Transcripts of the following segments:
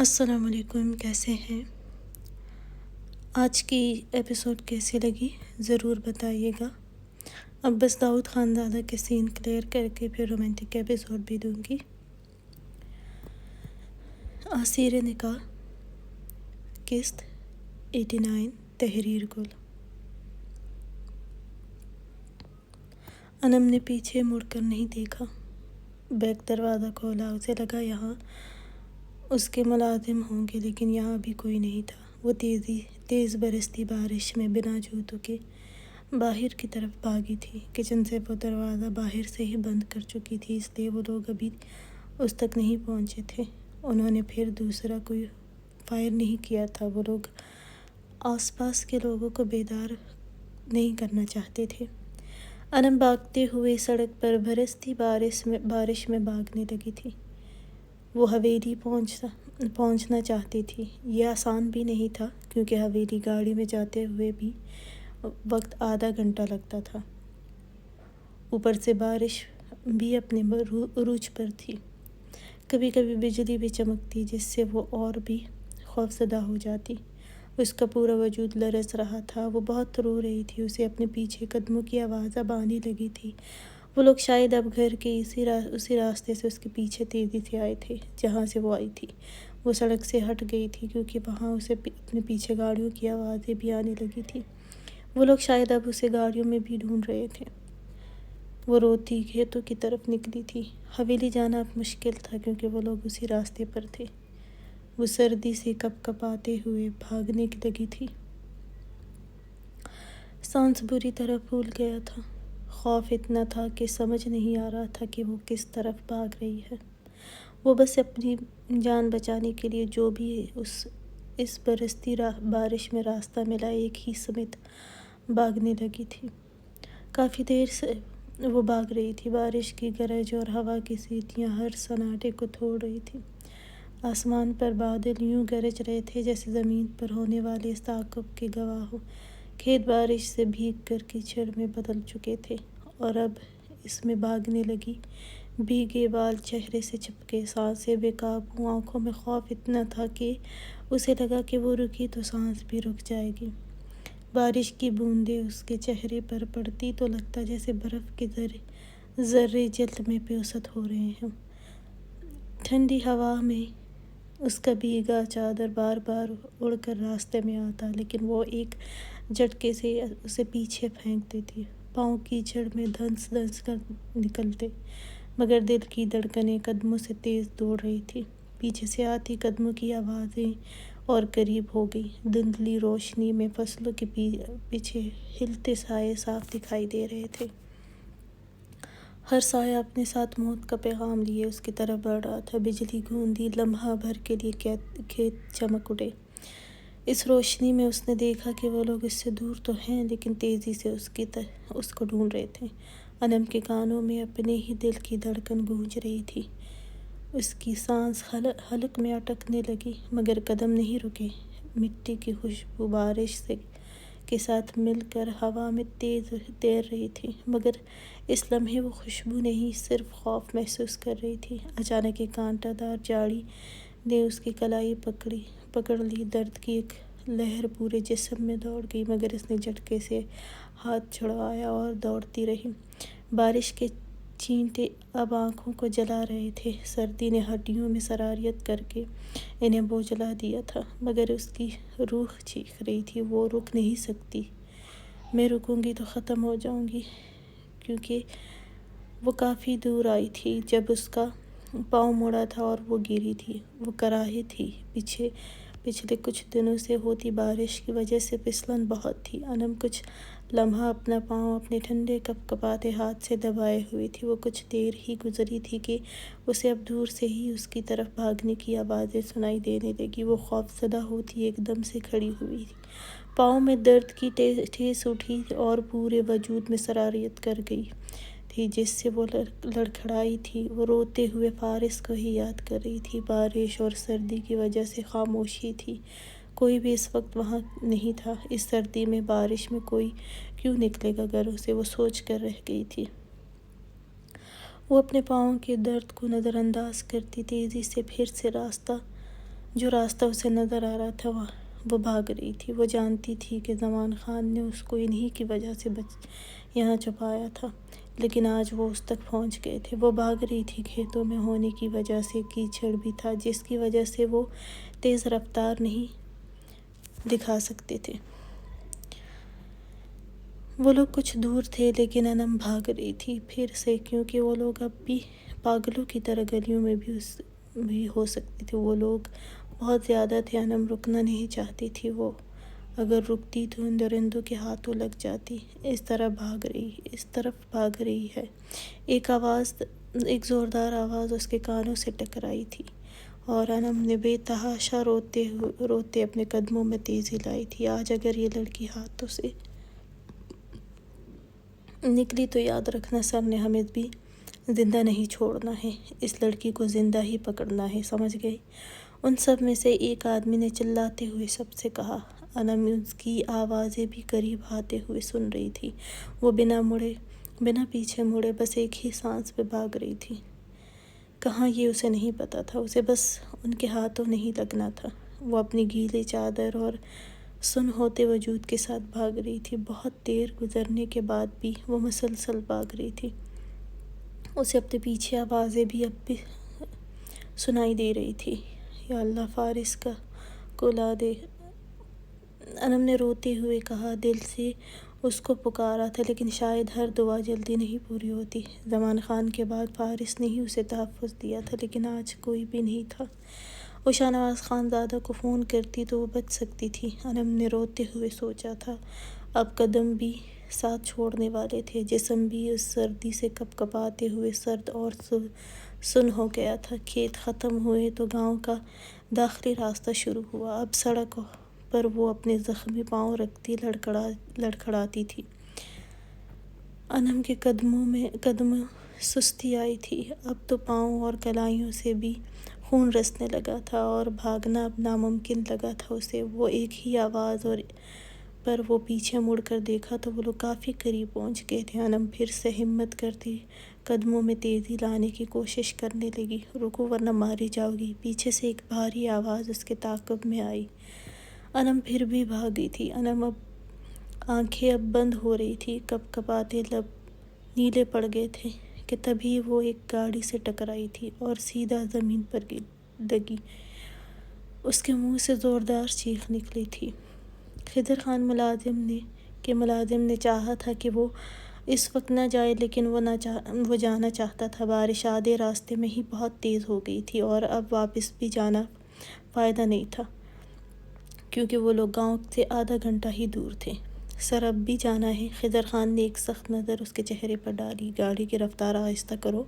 السلام علیکم، کیسے ہیں؟ آج کی ایپیسوڈ کیسی لگی ضرور بتائیے گا۔ اب بس داؤد خانزادہ کے سین کلیئر کر کے پھر رومانٹک ایپیسوڈ بھی دوں گی۔ آثیر نکاح، قسط 89، تحریر گل۔ انم نے پیچھے مڑ کر نہیں دیکھا۔ بیک دروازہ کھولا، اسے لگا یہاں اس کے ملازم ہوں گے، لیکن یہاں بھی کوئی نہیں تھا۔ وہ تیز برستی بارش میں بنا جوتوں کے باہر کی طرف بھاگی تھی۔ کچن سے وہ دروازہ باہر سے ہی بند کر چکی تھی، اس لیے وہ لوگ ابھی اس تک نہیں پہنچے تھے۔ انہوں نے پھر دوسرا کوئی فائر نہیں کیا تھا۔ وہ لوگ آس پاس کے لوگوں کو بیدار نہیں کرنا چاہتے تھے۔ انم بھاگتے ہوئے سڑک پر برستی بارش میں بھاگنے لگی تھی۔ وہ حویلی پہنچنا چاہتی تھی۔ یہ آسان بھی نہیں تھا، کیونکہ حویلی گاڑی میں جاتے ہوئے بھی وقت آدھا گھنٹہ لگتا تھا۔ اوپر سے بارش بھی اپنے عروج پر تھی۔ کبھی کبھی بجلی بھی چمکتی، جس سے وہ اور بھی خوفزدہ ہو جاتی۔ اس کا پورا وجود لرز رہا تھا۔ وہ بہت رو رہی تھی۔ اسے اپنے پیچھے قدموں کی آواز اب آنے لگی تھی۔ وہ لوگ شاید اب گھر کے اسی راستے سے اس کے پیچھے تیزی سے آئے تھے جہاں سے وہ آئی تھی۔ وہ سڑک سے ہٹ گئی تھی، کیونکہ وہاں اسے اپنے پیچھے گاڑیوں کی آوازیں بھی آنے لگی تھی۔ وہ لوگ شاید اب اسے گاڑیوں میں بھی ڈھونڈ رہے تھے۔ وہ روتی کھیتوں کی طرف نکلی تھی۔ حویلی جانا اب مشکل تھا، کیونکہ وہ لوگ اسی راستے پر تھے۔ وہ سردی سے کپکپاتے ہوئے بھاگنے لگی تھی۔ سانس بری طرح پھول گیا تھا۔ خوف اتنا تھا کہ سمجھ نہیں آ رہا تھا کہ وہ کس طرف بھاگ رہی ہے۔ وہ بس اپنی جان بچانے کے لیے جو بھی اس برستی بارش میں راستہ ملا ایک ہی سمت بھاگنے لگی تھی۔ کافی دیر سے وہ بھاگ رہی تھی۔ بارش کی گرج اور ہوا کی سیٹیاں ہر سناٹے کو توڑ رہی تھیں۔ آسمان پر بادل یوں گرج رہے تھے جیسے زمین پر ہونے والے اس تعاقب کے گواہ ہوں۔ کھیت بارش سے بھیگ کر کیچڑ میں بدل چکے تھے اور اب اس میں بھاگنے لگی۔ بھیگے بال چہرے سے چپکے، سانسیں بے قابو، آنکھوں میں خوف اتنا تھا کہ اسے لگا کہ وہ رکی تو سانس بھی رک جائے گی۔ بارش کی بوندیں اس کے چہرے پر پڑتی تو لگتا جیسے برف کے ذرے جلد میں پیوست ہو رہے ہوں۔ ٹھنڈی ہوا میں اس کا بھیگا چادر بار بار اڑ کر راستے میں آتا، لیکن وہ ایک جھٹکے سے اسے پیچھے پھینک دیتی۔ پاؤں کیچڑ میں دھنس دھنس کر نکلتے، مگر دل کی دھڑکنیں قدموں سے تیز دوڑ رہی تھی۔ پیچھے سے آتی قدموں کی آوازیں اور قریب ہو گئی۔ دھندلی روشنی میں فصلوں کے پیچھے ہلتے سائے صاف دکھائی دے رہے تھے۔ ہر سایہ اپنے ساتھ موت کا پیغام لیے اس کی طرف بڑھ رہا تھا۔ بجلی گوندی، لمحہ بھر کے لیے کھیت چمک اٹھے۔ اس روشنی میں اس نے دیکھا کہ وہ لوگ اس سے دور تو ہیں، لیکن تیزی سے اس کو ڈھونڈ رہے تھے۔ انم کے کانوں میں اپنے ہی دل کی دھڑکن گونج رہی تھی۔ اس کی سانس حلق میں اٹکنے لگی، مگر قدم نہیں رکے۔ مٹی کی خوشبو بارش کے ساتھ مل کر ہوا میں تیر رہی تھی، مگر اس لمحے وہ خوشبو نہیں، صرف خوف محسوس کر رہی تھی۔ اچانک ایک کانٹا دار جھاڑی نے اس کی کلائی پکڑ لی۔ درد کی ایک لہر پورے جسم میں دوڑ گئی، مگر اس نے جھٹکے سے ہاتھ چھڑوایا اور دوڑتی رہی۔ بارش کے چھینٹے اب آنکھوں کو جلا رہے تھے۔ سردی نے ہڈیوں میں شرارت کر کے انہیں بوجھلا دیا تھا، مگر اس کی روح چیخ رہی تھی، وہ رک نہیں سکتی۔ میں رکوں گی تو ختم ہو جاؤں گی۔ کیونکہ وہ کافی دور آئی تھی جب اس کا پاؤں مڑا تھا اور وہ گری تھی۔ وہ کراہی تھی۔ پچھلے کچھ دنوں سے ہوتی بارش کی وجہ سے پھسلن بہت تھی۔ انم کچھ لمحہ اپنا پاؤں اپنے ٹھنڈے کپکپاتے ہاتھ سے دبائے ہوئی تھی۔ وہ کچھ دیر ہی گزری تھی کہ اسے اب دور سے ہی اس کی طرف بھاگنے کی آوازیں سنائی دینے لگیں۔ وہ خوفزدہ ہوتی ایک دم سے کھڑی ہوئی۔ پاؤں میں درد کی ٹھیس اٹھی اور پورے وجود میں شرارت کر گئی تھی جس سے وہ لڑکھڑائی تھی۔ وہ روتے ہوئے فارس کو ہی یاد کر رہی تھی۔ بارش اور سردی کی وجہ سے خاموشی تھی۔ کوئی بھی اس وقت وہاں نہیں تھا۔ اس سردی میں بارش میں کوئی کیوں نکلے گا گھروں سے، وہ سوچ کر رہ گئی تھی۔ وہ اپنے پاؤں کے درد کو نظر انداز کرتی تیزی سے پھر سے راستہ جو راستہ اسے نظر آ رہا تھا وہ بھاگ رہی تھی۔ وہ جانتی تھی کہ زمان خان نے اس کو انہی کی وجہ سے یہاں چھپایا تھا، لیکن آج وہ اس تک پہنچ گئے تھے۔ وہ بھاگ رہی تھی کھیتوں میں ہونے کی وجہ سے، کیچڑ بھی تھا جس کی وجہ سے وہ تیز رفتار نہیں دکھا سکتے تھے۔ وہ لوگ کچھ دور تھے لیکن انم بھاگ رہی تھی پھر سے، کیونکہ وہ لوگ اب بھی پاگلوں کی طرح گلیوں میں بھی ہو سکتے تھے۔ وہ لوگ بہت زیادہ تھے۔ انم رکنا نہیں چاہتی تھی۔ وہ اگر رکتی تو ان درندوں کے ہاتھوں لگ جاتی۔ اس طرف بھاگ رہی ہے۔ ایک زوردار آواز اس کے کانوں سے ٹکرائی تھی اور انم نے بے تحاشا روتے اپنے قدموں میں تیزی لائی تھی۔ آج اگر یہ لڑکی ہاتھوں سے نکلی تو یاد رکھنا، سر نے ہمیں بھی زندہ نہیں چھوڑنا ہے، اس لڑکی کو زندہ ہی پکڑنا ہے، سمجھ گئی؟ ان سب میں سے ایک آدمی نے چلاتے ہوئے سب سے کہا۔ انم اس کی آوازیں بھی قریب آتے ہوئے سن رہی تھی۔ وہ بنا پیچھے مڑے بس ایک ہی سانس میں بھاگ رہی تھی۔ کہاں یہ اسے نہیں پتا تھا، اسے بس ان کے ہاتھوں نہیں لگنا تھا۔ وہ اپنی گیلی چادر اور سن ہوتے وجود کے ساتھ بھاگ رہی تھی۔ بہت دیر گزرنے کے بعد بھی وہ مسلسل بھاگ رہی تھی۔ اسے اپنے پیچھے آوازیں بھی اب بھی سنائی دے رہی تھی۔ یا اللہ، فارس کو لا دے، انم نے روتے ہوئے کہا۔ دل سے اس کو پکارا تھا، لیکن شاید ہر دعا جلدی نہیں پوری ہوتی۔ زمان خان کے بعد فارس نے ہی اسے تحفظ دیا تھا، لیکن آج کوئی بھی نہیں تھا۔ وہ شاہ نواز خان زادہ کو فون کرتی تو وہ بچ سکتی تھی، انم نے روتے ہوئے سوچا تھا۔ اب قدم بھی ساتھ چھوڑنے والے تھے، جسم بھی اس سردی سے کپ کپاتے ہوئے سرد اور سن ہو گیا تھا۔ کھیت ختم ہوئے تو گاؤں کا داخلی راستہ شروع ہوا۔ اب سڑک پر وہ اپنے زخمی پاؤں رکھتی لڑکھڑاتی تھی۔ انم کے قدموں سستی آئی تھی۔ اب تو پاؤں اور کلائیوں سے بھی خون رسنے لگا تھا اور بھاگنا اب ناممکن لگا تھا اسے۔ وہ ایک ہی آواز پر وہ پیچھے مڑ کر دیکھا تو وہ لوگ کافی قریب پہنچ گئے تھے۔ انم پھر سے ہمت کرتی قدموں میں تیزی لانے کی کوشش کرنے لگی۔ رکو ورنہ ماری جاؤ گی، پیچھے سے ایک بھاری آواز اس کے تعاقب میں آئی۔ انم پھر بھی بھاگی تھی۔ آنکھیں اب بند ہو رہی تھی، کپ کپاتے لب نیلے پڑ گئے تھے کہ تبھی وہ ایک گاڑی سے ٹکرائی تھی اور سیدھا زمین پر لگی۔ اس کے منہ سے زوردار چیخ نکلی تھی۔ خضر خان ملازم نے چاہا تھا کہ وہ اس وقت نہ جائے، لیکن وہ جانا چاہتا تھا۔ بارش آدھے راستے میں ہی بہت تیز ہو گئی تھی اور اب واپس بھی جانا فائدہ نہیں تھا، کیونکہ وہ لوگ گاؤں سے آدھا گھنٹہ ہی دور تھے۔ سر، اب بھی جانا ہے؟ خضر خان نے ایک سخت نظر اس کے چہرے پر ڈالی۔ گاڑی کی رفتار آہستہ کرو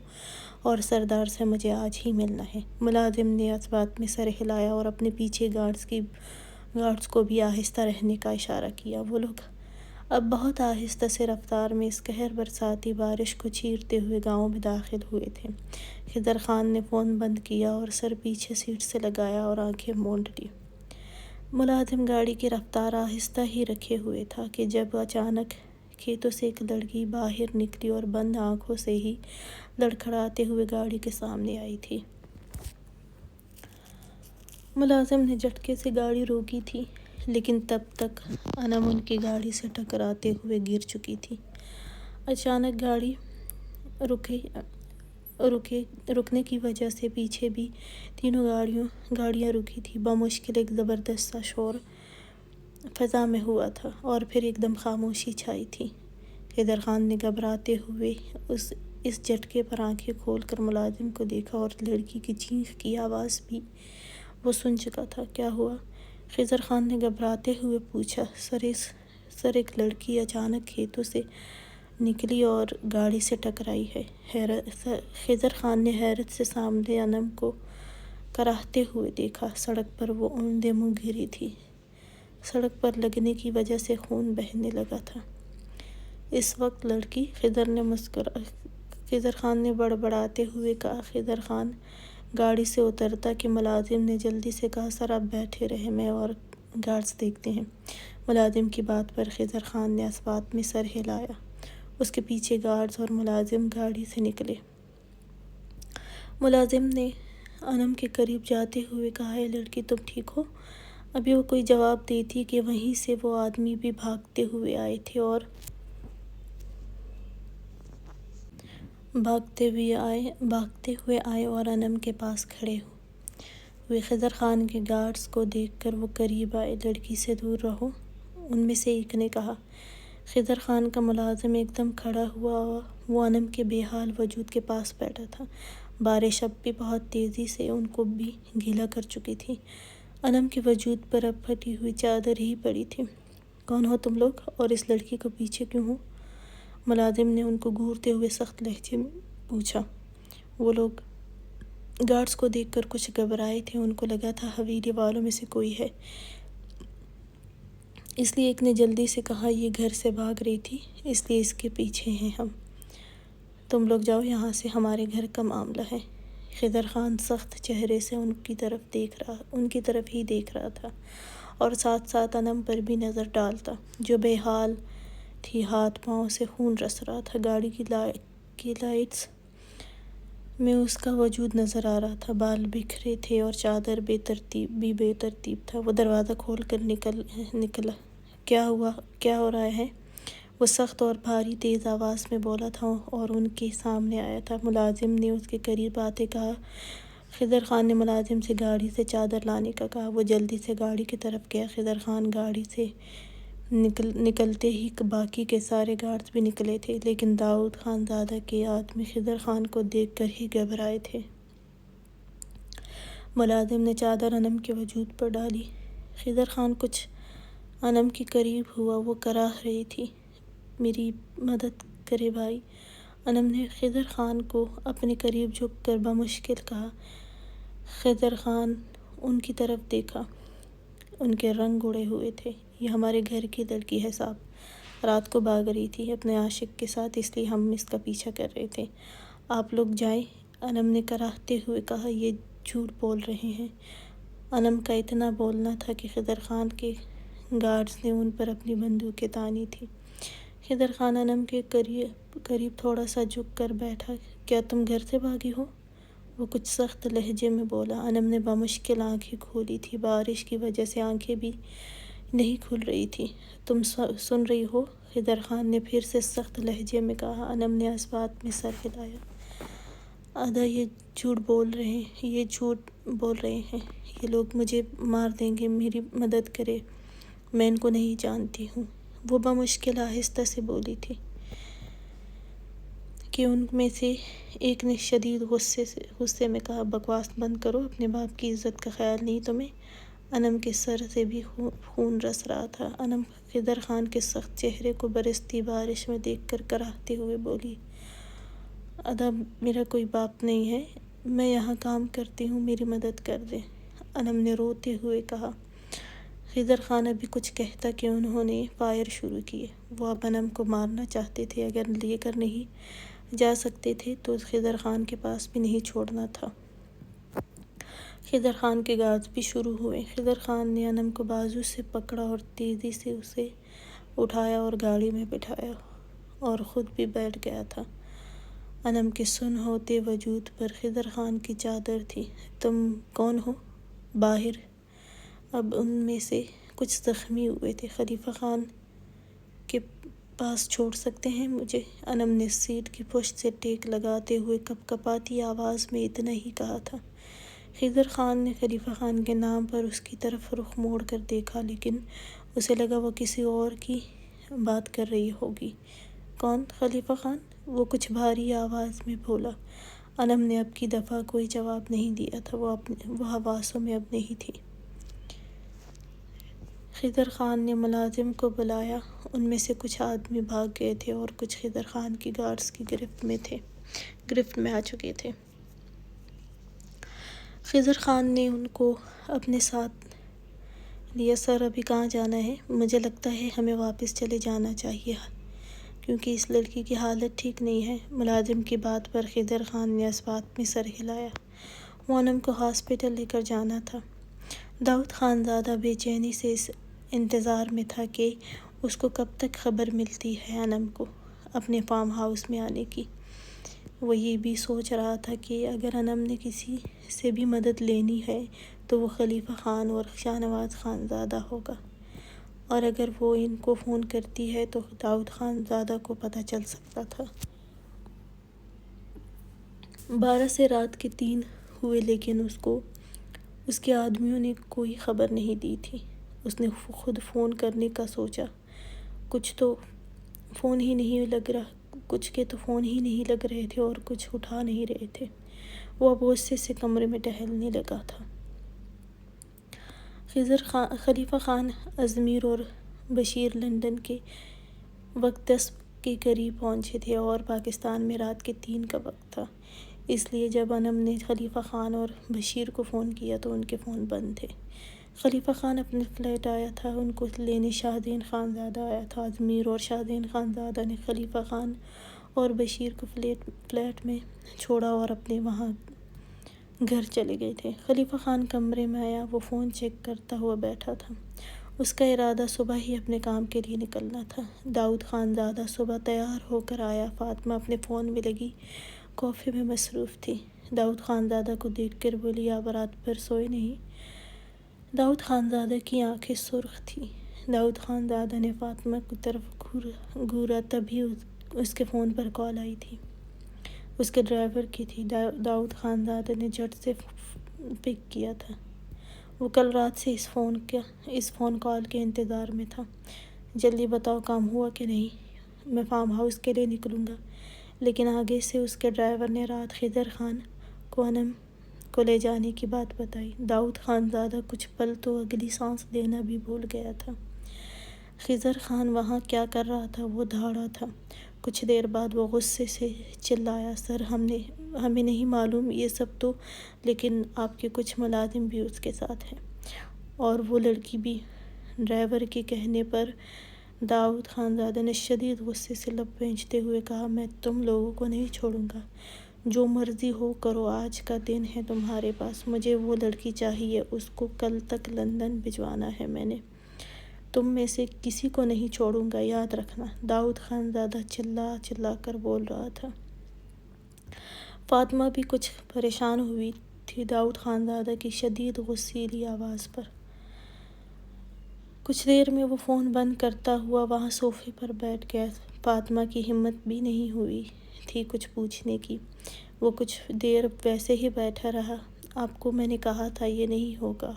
اور سردار سے مجھے آج ہی ملنا ہے۔ ملازم نے اس بات میں سر ہلایا اور اپنے پیچھے گارڈز کو بھی آہستہ رہنے کا اشارہ کیا۔ وہ لوگ اب بہت آہستہ سے رفتار میں اس قہر برساتی بارش کو چیرتے ہوئے گاؤں میں داخل ہوئے تھے۔ خضر خان نے فون بند کیا اور سر پیچھے سیٹ سے لگایا اور آنکھیں مونڈ لی۔ ملازم گاڑی کی رفتار آہستہ ہی رکھے ہوئے تھا کہ جب اچانک کھیتوں سے ایک لڑکی باہر نکلی اور بند آنکھوں سے ہی لڑکھڑاتے ہوئے گاڑی کے سامنے آئی تھی۔ ملازم نے جھٹکے سے گاڑی روکی تھی، لیکن تب تک انم ان کی گاڑی سے ٹکراتے ہوئے گر چکی تھی۔ اچانک گاڑی رکنے کی وجہ سے پیچھے بھی تینوں گاڑیاں رکی تھیں۔ بمشکل ایک زبردست سا شور فضا میں ہوا تھا اور پھر ایک دم خاموشی چھائی تھی۔ خضر خان نے گھبراتے ہوئے اس جھٹکے پر آنکھیں کھول کر ملازم کو دیکھا اور لڑکی کی چیخ کی آواز بھی وہ سن چکا تھا۔ کیا ہوا؟ خضر خان نے گھبراتے ہوئے پوچھا۔ سر، ایک لڑکی اچانک کھیتوں سے نکلی اور گاڑی سے ٹکرائی ہے۔ خضر خان نے حیرت سے سامنے انم کو کراہتے ہوئے دیکھا۔ سڑک پر وہ اونڈے منہ گری تھی۔ سڑک پر لگنے کی وجہ سے خون بہنے لگا تھا۔ اس وقت لڑکی، خضر خان نے بڑبڑاتے ہوئے کہا۔ خضر خان گاڑی سے اترتا کہ ملازم نے جلدی سے کہا، سر آپ بیٹھے رہیں، میں اور گارڈز دیکھتے ہیں۔ ملازم کی بات پر خضر خان نے اس بات میں سر ہلایا۔ اس کے پیچھے گارڈز اور ملازم گاڑی سے نکلے۔ ملازم نے انم کے قریب جاتے ہوئے کہا، اے لڑکی تم ٹھیک ہو؟ ابھی وہ کوئی جواب دیتی کہ وہیں سے وہ آدمی بھی بھاگتے ہوئے آئے تھے اور انم کے پاس کھڑے ہوئے۔ خضر خان کے گارڈز کو دیکھ کر وہ قریب آئے۔ لڑکی سے دور رہو، ان میں سے ایک نے کہا۔ خضر خان کا ملازم ایک دم کھڑا ہوا اور وہ انم کے بے حال وجود کے پاس بیٹھا تھا۔ بارش اب بھی بہت تیزی سے ان کو بھی گیلا کر چکی تھی۔ انم کے وجود پر اب پھٹی ہوئی چادر ہی پڑی تھی۔ کون ہو تم لوگ اور اس لڑکی کو پیچھے کیوں ہو؟ ملازم نے ان کو گھورتے ہوئے سخت لہجے میں پوچھا۔ وہ لوگ گارڈز کو دیکھ کر کچھ گھبرائے تھے، ان کو لگا تھا حویلی والوں میں سے کوئی ہے، اس لیے ایک نے جلدی سے کہا، یہ گھر سے بھاگ رہی تھی اس لیے اس کے پیچھے ہیں ہم۔ تم لوگ جاؤ یہاں سے، ہمارے گھر کا معاملہ ہے۔ خضر خان سخت چہرے سے ان کی طرف ہی دیکھ رہا تھا اور ساتھ ساتھ انم پر بھی نظر ڈالتا، جو بے حال تھی، ہاتھ پاؤں سے خون رس رہا تھا۔ گاڑی کی لائٹس میں اس کا وجود نظر آ رہا تھا، بال بکھرے تھے اور چادر بے ترتیب تھا۔ وہ دروازہ کھول کر نکلا۔ کیا ہو رہا ہے؟ وہ سخت اور بھاری تیز آواز میں بولا تھا اور ان کے سامنے آیا تھا۔ ملازم نے اس کے قریب آتے کہا۔ خضر خان نے ملازم سے گاڑی سے چادر لانے کا کہا۔ وہ جلدی سے گاڑی کی طرف گیا۔ خضر خان گاڑی سے نکلتے ہی باقی کے سارے گارڈز بھی نکلے تھے، لیکن داؤد خان زادہ کے آدمی خضر خان کو دیکھ کر ہی گھبرائے تھے۔ ملازم نے چادر انم کے وجود پر ڈالی۔ خضر خان کچھ انم کے قریب ہوا، وہ کراہ رہی تھی، میری مدد کرے بھائی۔ انم نے خضر خان کو اپنے قریب جھک کر بمشکل کہا۔ خضر خان ان کی طرف دیکھا، ان کے رنگ اڑے ہوئے تھے۔ یہ ہمارے گھر کی لڑکی ہے صاحب، رات کو بھاگ رہی تھی اپنے عاشق کے ساتھ، اس لیے ہم اس کا پیچھا کر رہے تھے۔ آپ لوگ جائیں، انم نے کراہتے ہوئے کہا۔ یہ جھوٹ بول رہے ہیں۔ انم کا اتنا بولنا تھا کہ خضر خان کے گارڈز نے ان پر اپنی بندوقیں تانی تھیں۔ خضر خان انم کے قریب تھوڑا سا جھک کر بیٹھا۔ کیا تم گھر سے بھاگی ہو؟ وہ کچھ سخت لہجے میں بولا۔ انم نے بمشکل آنکھیں کھولی تھی، بارش کی وجہ سے آنکھیں بھی نہیں کھل رہی تھیں۔ تم سن رہی ہو؟ خضر خان نے پھر سے سخت لہجے میں کہا۔ انم نے اس بات میں سر ہلایا۔ ادا یہ جھوٹ بول رہے ہیں، یہ لوگ مجھے مار دیں گے، میری مدد کرے، میں ان کو نہیں جانتی ہوں، وہ بمشکل آہستہ سے بولی تھی کہ ان میں سے ایک نے شدید غصے میں کہا، بکواس بند کرو، اپنے باپ کی عزت کا خیال نہیں تمہیں؟ انم کے سر سے بھی خون رس رہا تھا۔ انم خضر خان کے سخت چہرے کو برستی بارش میں دیکھ کر کراہتے ہوئے بولی، ادا میرا کوئی باپ نہیں ہے، میں یہاں کام کرتی ہوں، میری مدد کر دیں۔ انم نے روتے ہوئے کہا۔ خضر خان ابھی کچھ کہتا کہ انہوں نے فائر شروع کیے۔ وہ اب انم کو مارنا چاہتے تھے، اگر لے کر نہیں جا سکتے تھے تو خضر خان کے پاس بھی نہیں چھوڑنا تھا۔ خضر خان کے گارڈز بھی شروع ہوئے۔ خضر خان نے انم کو بازو سے پکڑا اور تیزی سے اسے اٹھایا اور گاڑی میں بٹھایا اور خود بھی بیٹھ گیا تھا۔ انم کے سن ہوتے وجود پر خضر خان کی چادر تھی۔ تم کون ہو؟ باہر۔ اب ان میں سے کچھ زخمی ہوئے تھے، خلیفہ خان کے پاس چھوڑ سکتے ہیں مجھے؟ انم نے سیٹ کی پشت سے ٹیک لگاتے ہوئے کپکپاتی آواز میں اتنا ہی کہا تھا۔ خضر خان نے خلیفہ خان کے نام پر اس کی طرف رخ موڑ کر دیکھا، لیکن اسے لگا وہ کسی اور کی بات کر رہی ہوگی۔ کون خلیفہ خان؟ وہ کچھ بھاری آواز میں بولا۔ انم نے اب کی دفعہ کوئی جواب نہیں دیا تھا، وہ حواسوں میں اب نہیں تھی۔ خضر خان نے ملازم کو بلایا، ان میں سے کچھ آدمی بھاگ گئے تھے اور کچھ خضر خان کی گارڈز کی گرفت میں آ چکے تھے۔ خضر خان نے ان کو اپنے ساتھ لیا۔ سر ابھی کہاں جانا ہے؟ مجھے لگتا ہے ہمیں واپس چلے جانا چاہیے کیونکہ اس لڑکی کی حالت ٹھیک نہیں ہے۔ ملازم کی بات پر خضر خان نے اس بات میں سر ہلایا۔ وہ انم کو ہاسپٹل لے کر جانا تھا۔ داؤد خان زادہ بے چینی سے اس انتظار میں تھا کہ اس کو کب تک خبر ملتی ہے انم کو اپنے فارم ہاؤس میں آنے کی۔ وہ یہ بھی سوچ رہا تھا کہ اگر انم نے کسی سے بھی مدد لینی ہے تو وہ خلیفہ خان اور شاہ نواز خان زادہ ہوگا، اور اگر وہ ان کو فون کرتی ہے تو داؤد خان زادہ کو پتہ چل سکتا تھا۔ 12 سے رات کے 3 ہوئے لیکن اس کے آدمیوں نے کوئی خبر نہیں دی تھی۔ اس نے خود فون کرنے کا سوچا، کچھ کے تو فون ہی نہیں لگ رہے تھے اور کچھ اٹھا نہیں رہے تھے۔ وہ اب غصے سے کمرے میں ٹہلنے لگا تھا۔ خلیفہ خان، ازمیر اور بشیر لندن کے وقت 10 کے قریب پہنچے تھے اور پاکستان میں رات کے 3 کا وقت تھا، اس لیے جب انم نے خلیفہ خان اور بشیر کو فون کیا تو ان کے فون بند تھے۔ خلیفہ خان اپنے فلیٹ آیا تھا، ان کو لینے شاہزین خان زادہ آیا تھا۔ ازمیر اور شاہزین خان زادہ نے خلیفہ خان اور بشیر کو فلیٹ میں چھوڑا اور اپنے وہاں گھر چلے گئے تھے۔ خلیفہ خان کمرے میں آیا، وہ فون چیک کرتا ہوا بیٹھا تھا۔ اس کا ارادہ صبح ہی اپنے کام کے لیے نکلنا تھا۔ داؤد خان زادہ صبح تیار ہو کر آیا۔ فاطمہ اپنے فون میں لگی کافی میں مصروف تھی۔ داؤد خان زادہ کو دیکھ کر بولی، آپ رات بھر سوئے نہیں؟ داؤد خان زادہ کی آنکھیں سرخ تھیں۔ داؤد خان زادہ نے فاطمہ کی طرف گھورا، تبھی اس کے فون پر کال آئی تھی۔ اس کے ڈرائیور کی تھی۔ داؤد خان زادہ نے جھٹ سے پک کیا تھا۔ وہ کل رات سے اس فون کال کے انتظار میں تھا۔ جلدی بتاؤ، کام ہوا کہ نہیں؟ میں فارم ہاؤس کے لیے نکلوں گا۔ لیکن آگے سے اس کے ڈرائیور نے رات خضر خان کو انم کو لے جانے کی بات بتائی۔ داؤد خان زادہ کچھ پل تو اگلی سانس لینا بھی بھول گیا تھا۔ خضر خان وہاں کیا کر رہا تھا؟ وہ دھاڑا تھا۔ کچھ دیر بعد وہ غصے سے چلایا، سر ہمیں نہیں معلوم یہ سب تو، لیکن آپ کے کچھ ملازم بھی اس کے ساتھ ہیں اور وہ لڑکی بھی۔ ڈرائیور کے کہنے پر داؤد خان زادہ نے شدید غصے سے لب کھینچتے ہوئے کہا، میں تم لوگوں کو نہیں چھوڑوں گا، جو مرضی ہو کرو، آج کا دن ہے تمہارے پاس، مجھے وہ لڑکی چاہیے، اس کو کل تک لندن بھجوانا ہے، میں نے تم میں سے کسی کو نہیں چھوڑوں گا، یاد رکھنا۔ داؤد خان زادہ چلا کر بول رہا تھا۔ فاطمہ بھی کچھ پریشان ہوئی تھی داؤد خان زادہ کی شدید غصیلی آواز پر۔ کچھ دیر میں وہ فون بند کرتا ہوا وہاں صوفے پر بیٹھ گیا۔ فاطمہ کی ہمت بھی نہیں ہوئی تھی کچھ پوچھنے کی۔ وہ کچھ دیر ویسے ہی بیٹھا رہا۔ آپ کو میں نے کہا تھا یہ نہیں ہوگا،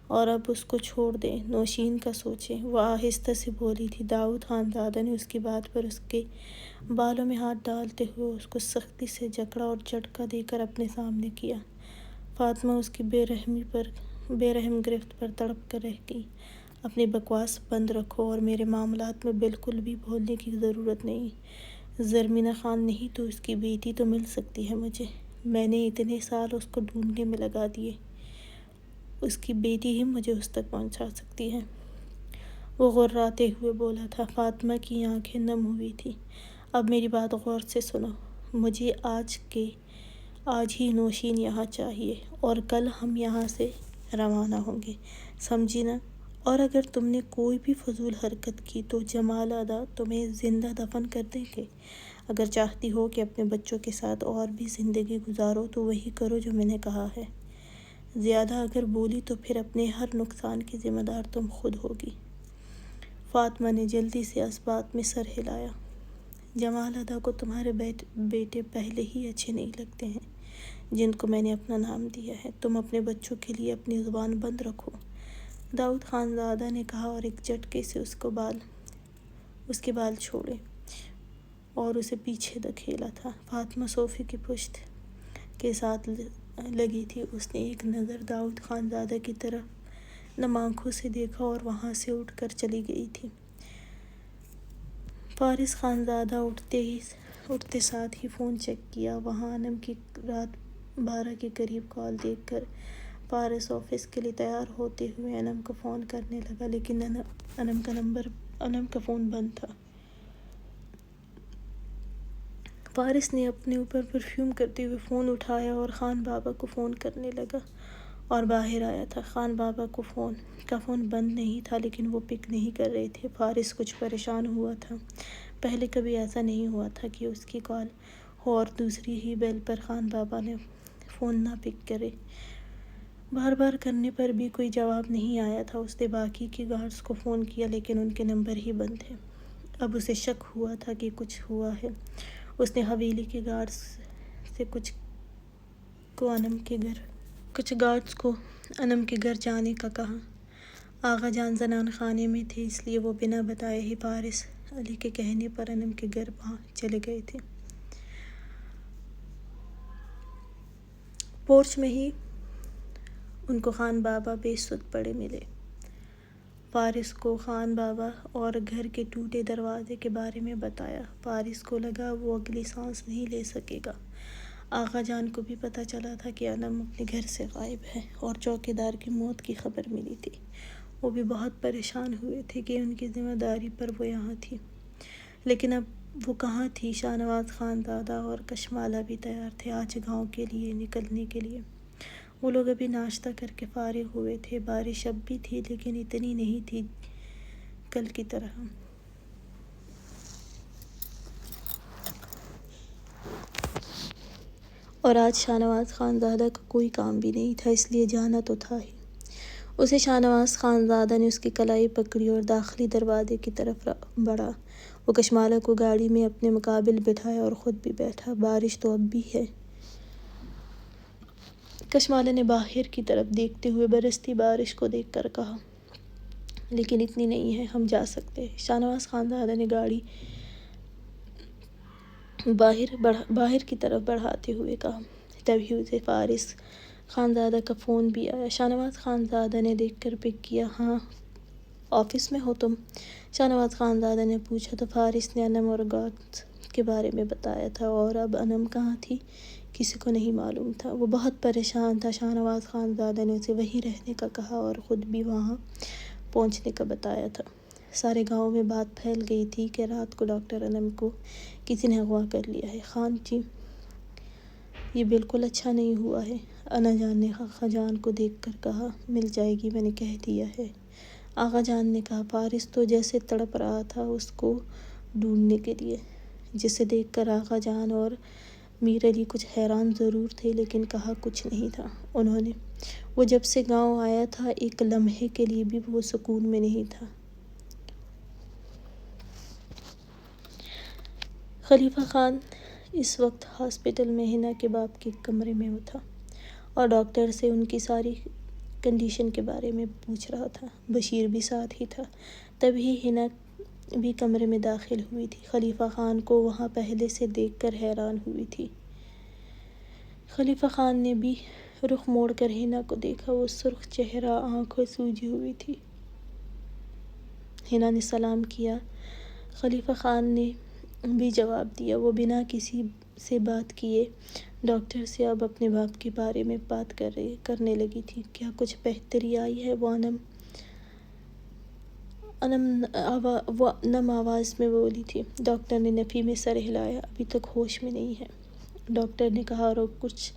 اور اب اس کو چھوڑ دیں، نوشین کا سوچیں، وہ آہستہ سے بولی تھی۔ داؤد خان زادہ نے اس کی بات پر اس کے بالوں میں ہاتھ ڈالتے ہوئے اس کو سختی سے جکڑا اور جھٹکا دے کر اپنے سامنے کیا۔ فاطمہ اس کی بے رحم گرفت پر تڑپ کر رہ گئی۔ اپنی بکواس بند رکھو اور میرے معاملات میں بالکل بھی بولنے کی ضرورت نہیں۔ زرمینہ خان نہیں تو اس کی بیٹی تو مل سکتی ہے مجھے، میں نے اتنے سال اس کو ڈھونڈنے میں لگا دیے، اس کی بیٹی ہی مجھے اس تک پہنچا سکتی ہے، وہ غراتے ہوئے بولا تھا۔ فاطمہ کی آنکھیں نم ہوئی تھیں۔ اب میری بات غور سے سنو، مجھے آج ہی نوشین یہاں چاہیے اور کل ہم یہاں سے روانہ ہوں گے، سمجھی نا؟ اور اگر تم نے کوئی بھی فضول حرکت کی تو جمال آدھا تمہیں زندہ دفن کر دیں گے۔ اگر چاہتی ہو کہ اپنے بچوں کے ساتھ اور بھی زندگی گزارو تو وہی کرو جو میں نے کہا ہے۔ زیادہ اگر بولی تو پھر اپنے ہر نقصان کی ذمہ دار تم خود ہوگی۔ فاطمہ نے جلدی سے اس بات میں سر ہلایا۔ جمال آدھا کو تمہارے بیٹے پہلے ہی اچھے نہیں لگتے ہیں جن کو میں نے اپنا نام دیا ہے، تم اپنے بچوں کے لیے اپنی زبان بند رکھو، داؤد خان زادہ نے کہا اور ایک جھٹکے سے اس کے بال چھوڑے اور اسے پیچھے دھکیلا تھا۔ فاطمہ صوفے کی پشت کے ساتھ لگی تھی۔ اس نے ایک نظر داؤد خان زادہ کی طرف نم آنکھوں سے دیکھا اور وہاں سے اٹھ کر چلی گئی تھی۔ فارس خان زادہ اٹھتے ساتھ ہی فون چیک کیا۔ وہاں انم کی رات 12 کے قریب کال دیکھ کر فارس آفس کے لیے تیار ہوتے ہوئے انم کو فون کرنے لگا، لیکن انم کا فون بند تھا۔ فارس نے اپنے اوپر پرفیوم کرتے ہوئے فون اٹھایا اور خان بابا کو فون کرنے لگا اور باہر آیا تھا۔ خان بابا کا فون بند نہیں تھا لیکن وہ پک نہیں کر رہے تھے۔ فارس کچھ پریشان ہوا تھا۔ پہلے کبھی ایسا نہیں ہوا تھا کہ اس کی کال اور دوسری ہی بیل پر خان بابا نے فون نہ پک کرے۔ بار بار کرنے پر بھی کوئی جواب نہیں آیا تھا۔ اس نے باقی کے گارڈز کو فون کیا لیکن ان کے نمبر ہی بند تھے۔ اب اسے شک ہوا تھا کہ کچھ ہوا ہے۔ اس نے حویلی کے گارڈز سے کچھ گارڈز کو انم کے گھر جانے کا کہا۔ آغا جان زنان خانے میں تھے، اس لیے وہ بنا بتائے ہی پارس علی کے کہنے پر انم کے گھر چلے گئے تھے۔ پورچ میں ہی ان کو خان بابا بے سود پڑے ملے۔ پارس کو خان بابا اور گھر کے ٹوٹے دروازے کے بارے میں بتایا۔ پارس کو لگا وہ اگلی سانس نہیں لے سکے گا۔ آغا جان کو بھی پتہ چلا تھا کہ انم اپنے گھر سے غائب ہے اور چوکیدار کی موت کی خبر ملی تھی۔ وہ بھی بہت پریشان ہوئے تھے کہ ان کی ذمہ داری پر وہ یہاں تھی، لیکن اب وہ کہاں تھی؟ شاہ نواز خان دادا اور کشمالہ بھی تیار تھے آج گاؤں کے لیے نکلنے کے لیے۔ وہ لوگ ابھی ناشتہ کر کے فارغ ہوئے تھے۔ بارش اب بھی تھی لیکن اتنی نہیں تھی کل کی طرح۔ اور آج شاہ نواز خان زادہ کا کوئی کام بھی نہیں تھا، اس لیے جانا تو تھا ہی۔ اسے شاہ نواز خان زادہ نے اس کی کلائی پکڑی اور داخلی دروازے کی طرف بڑھا۔ وہ کشمالہ کو گاڑی میں اپنے مقابل بٹھایا اور خود بھی بیٹھا۔ بارش تو اب بھی ہے۔ کشمالہ نے باہر کی طرف دیکھتے ہوئے برستی بارش کو دیکھ کر کہا، لیکن اتنی نہیں ہے، ہم جا سکتے ہیں۔ شاہ نواز خان زادہ نے گاڑی باہر کی طرف بڑھاتے ہوئے کہا۔ تبھی اسے فارس خان زادہ کا فون بھی آیا۔ شاہ نواز خان زادہ نے دیکھ کر پک کیا۔ ہاں، آفس میں ہو تم؟ شاہ نواز خان زادہ نے پوچھا تو فارس نے انم اور گارڈز کے بارے میں بتایا تھا، اور اب انم کہاں تھی کسی کو نہیں معلوم تھا۔ وہ بہت پریشان تھا۔ شاہ نواز خان زادہ نے اسے وہیں رہنے کا کہا اور خود بھی وہاں پہنچنے کا بتایا تھا۔ سارے گاؤں میں بات پھیل گئی تھی کہ رات کو ڈاکٹر انم کو کسی نے اغوا کر لیا ہے۔ خان جی، یہ بالکل اچھا نہیں ہوا ہے، انا جان نے آغا جان کو دیکھ کر کہا۔ مل جائے گی، میں نے کہہ دیا ہے، آغا جان نے کہا۔ فارس تو جیسے تڑپ رہا تھا اس کو ڈھونڈنے کے لیے، جسے دیکھ کر آغا جان اور میر علی کچھ حیران ضرور تھے لیکن کہا کچھ نہیں تھا انہوں نے۔ وہ جب سے گاؤں آیا تھا ایک لمحے کے لیے بھی وہ سکون میں نہیں تھا۔ خلیفہ خان اس وقت ہاسپٹل میں حنا کے باپ کے کمرے میں تھا اور ڈاکٹر سے ان کی ساری کنڈیشن کے بارے میں پوچھ رہا تھا۔ بشیر بھی ساتھ ہی تھا۔ تبھی حنا بھی کمرے میں داخل ہوئی تھی۔ خلیفہ خان کو وہاں پہلے سے دیکھ کر حیران ہوئی تھی۔ خلیفہ خان نے بھی رخ موڑ کر حنا کو دیکھا۔ وہ سرخ چہرہ، آنکھیں سوجی ہوئی تھی۔ حنا نے سلام کیا۔ خلیفہ خان نے بھی جواب دیا۔ وہ بنا کسی سے بات کیے ڈاکٹر سے اب اپنے باپ کے بارے میں بات کرنے لگی تھی۔ کیا کچھ بہتری آئی ہے؟ وہ نم آواز میں بولی تھی۔ ڈاکٹر نے نفی میں سر ہلایا۔ ابھی تک ہوش میں نہیں ہے، ڈاکٹر نے کہا اور کچھ